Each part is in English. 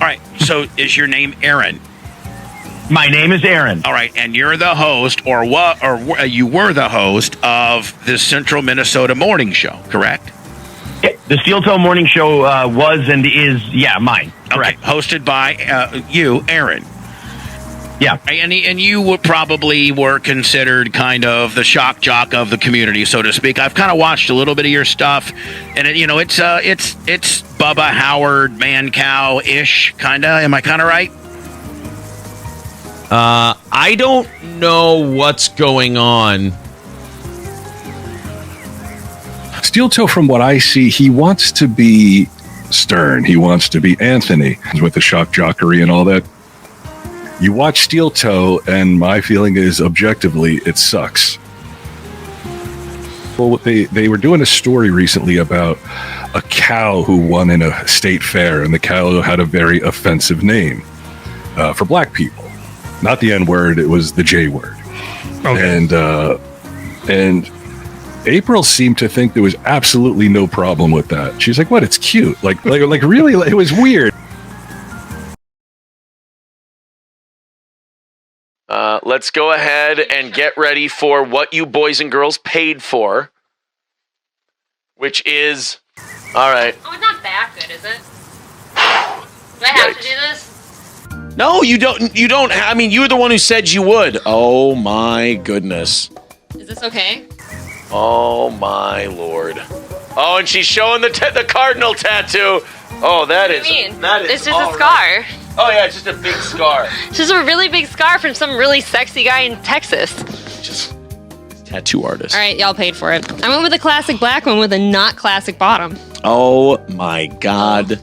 right. So is your name Aaron? My name is Aaron. All right, and you're the host, you were the host of the Central Minnesota Morning Show, correct? The Steel Toe Morning Show was and is, mine. Correct. Okay, hosted by you, Aaron. Yeah. And you probably were considered kind of the shock jock of the community, so to speak. I've kind of watched a little bit of your stuff, and it's Bubba Howard, man cow ish kind of. Am I kind of right? I don't know what's going on. Steel Toe, from what I see, he wants to be Stern. He wants to be Anthony with the shock jockery and all that. You watch Steel Toe, and my feeling is, objectively, it sucks. Well, they were doing a story recently about a cow who won in a state fair, and the cow had a very offensive name for black people. Not the N-word, it was the J-word. Okay. And April seemed to think there was absolutely no problem with that. She's like, what? It's cute. Like really, it was weird. Let's go ahead and get ready for what you boys and girls paid for, which is, all right. Oh, it's not that good, is it? Do I have to do this? No, you don't. I mean, you were the one who said you would. Oh my goodness. Is this okay? Oh my lord. Oh, and she's showing the cardinal tattoo. Oh, that is. What do you mean? That is. It's just a scar. Right. Oh yeah, it's just a big scar. It's just a really big scar from some really sexy guy in Texas. Just tattoo artist. All right, y'all paid for it. I went with a classic black one with a not classic bottom. Oh my god.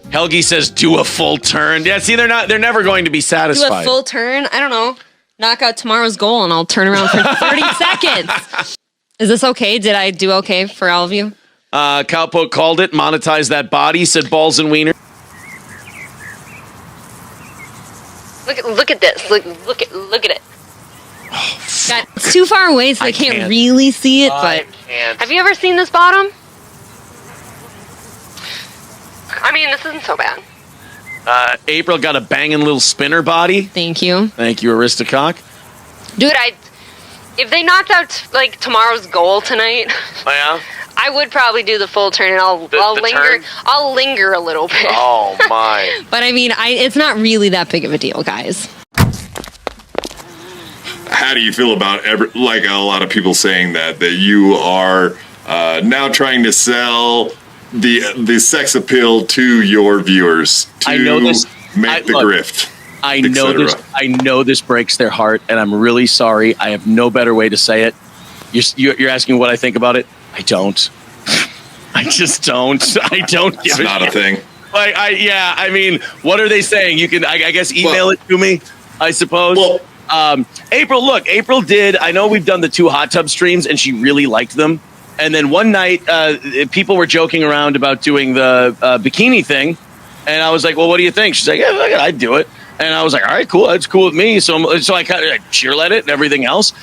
Helgi says do a full turn. Yeah, see, they're never going to be satisfied. Do a full turn? I don't know. Knock out tomorrow's goal and I'll turn around for 30 seconds. Is this okay? Did I do okay for all of you? Cowpoke called it. Monetize that body. Said balls and wiener. Look at this. Look at it. God, it's too far away, so I can't really see it. But have you ever seen this bottom? I mean, this isn't so bad. April got a banging little spinner body. Thank you. Thank you, Aristocock. Dude, if they knocked out like tomorrow's goal tonight, oh yeah, I would probably do the full turn, and I'll linger. Turn? I'll linger a little bit. Oh my! But I mean, it's not really that big of a deal, guys. How do you feel about like a lot of people saying that you are now trying to sell the sex appeal to your viewers to make the grift? I know this. I know this breaks their heart, and I'm really sorry. I have no better way to say it. You're asking what I think about it. I don't. I just don't. I don't give it's a not shit. A thing. Like I mean, what are they saying? You can, I guess, email it to me. I suppose. Well, April. Look, April did. I know we've done the 2 hot tub streams, and she really liked them. And then one night, people were joking around about doing the bikini thing, and I was like, "Well, what do you think?" She's like, "Yeah, I'd do it." And I was like, "All right, cool. That's cool with me." So I kind of cheerled it and everything else.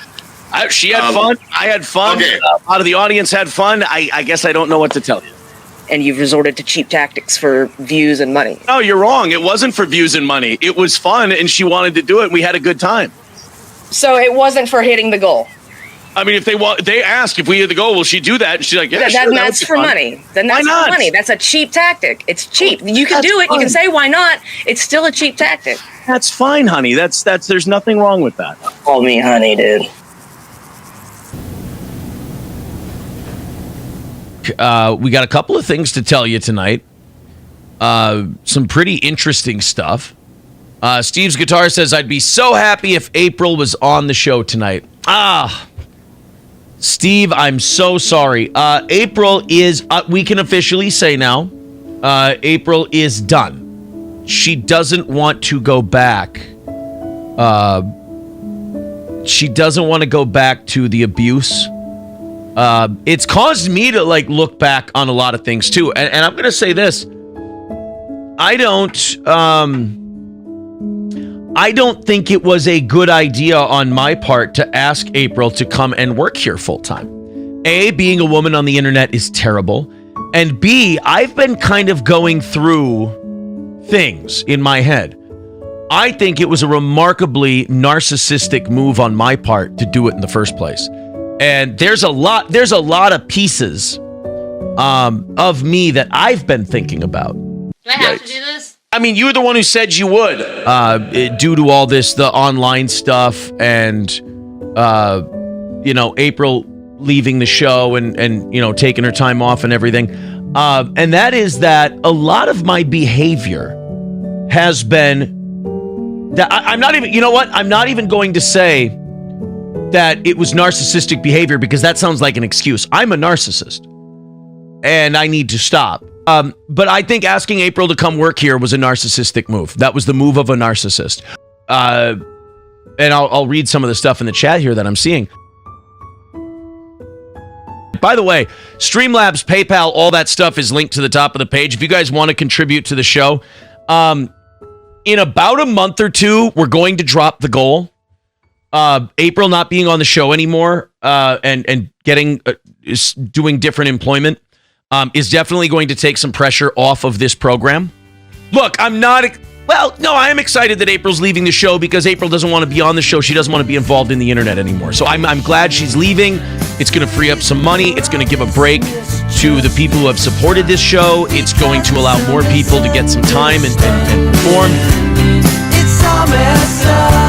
She had fun. I had fun. Okay. A lot of the audience had fun. I guess I don't know what to tell you. And you've resorted to cheap tactics for views and money. No, you're wrong. It wasn't for views and money. It was fun, and she wanted to do it, and we had a good time. So it wasn't for hitting the goal? I mean, if they ask if we hit the goal, will she do that? And she's like, yeah, sure. That's for money. Then that's for money. That's a cheap tactic. It's cheap. You can do it. Fine. You can say, why not? It's still a cheap tactic. That's fine, honey. That's there's nothing wrong with that. Call me honey, dude. We got a couple of things to tell you tonight. Some pretty interesting stuff. Steve's Guitar says, I'd be so happy if April was on the show tonight. Steve, I'm so sorry. April is, we can officially say now, April is done. She doesn't want to go back. She doesn't want to go back to the abuse. It's caused me to look back on a lot of things too. And I'm going to say this. I don't think it was a good idea on my part to ask April to come and work here full time. A, being a woman on the internet is terrible. And B, I've been kind of going through things in my head. I think it was a remarkably narcissistic move on my part to do it in the first place. And there's a lot of pieces of me that I've been thinking about. Do I have to do this? I mean, you were the one who said you would. Due to all this, the online stuff and, April leaving the show and taking her time off and everything. And that is that a lot of my behavior has been that I'm not even, I'm not even going to say that it was narcissistic behavior because that sounds like an excuse. I'm a narcissist and I need to stop. But I think asking April to come work here was a narcissistic move. That was the move of a narcissist. And I'll read some of the stuff in the chat here that I'm seeing. By the way, Streamlabs, PayPal, all that stuff is linked to the top of the page. If you guys want to contribute to the show, in about a month or two, we're going to drop the goal. April not being on the show anymore and getting doing different employment is definitely going to take some pressure off of this program. Look, I am excited that April's leaving the show because April doesn't want to be on the show. She doesn't want to be involved in the internet anymore. So I'm glad she's leaving. It's going to free up some money. It's going to give a break to the people who have supported this show. It's going to allow more people to get some time and perform. It's all messed up.